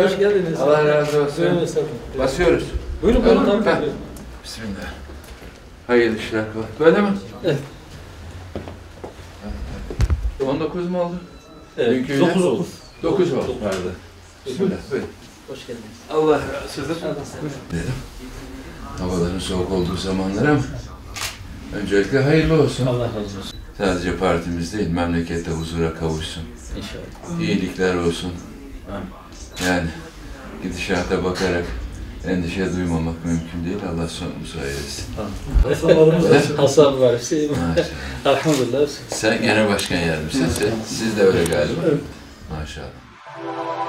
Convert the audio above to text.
Hoş geldiniz. Allah razı olsun. Basıyoruz. Buyurun buyurun. Bismillah. Hayırlı işler. Böyle mi? Evet. 19 mu oldu? Evet. 9 oldu. 9 oldu. Pardon. Bismillah. Buyurun. Hoş geldiniz. Allah razı olsun. Dedim. Havaların soğuk olduğu zamanlar ama öncelikle hayırlı olsun. Allah razı olsun. Sadece partimiz değil, memlekette huzura kavuşsun. İnşallah. İyilikler olsun. Yani gidişata bakarak endişe duymamak mümkün değil. Allah sonumuzu hayretsin. Hasanlarımız var. Hasan var. Elhamdülillah. Sen genel başkan yardımcısın. Siz de öyle galiba. Evet. Maşallah.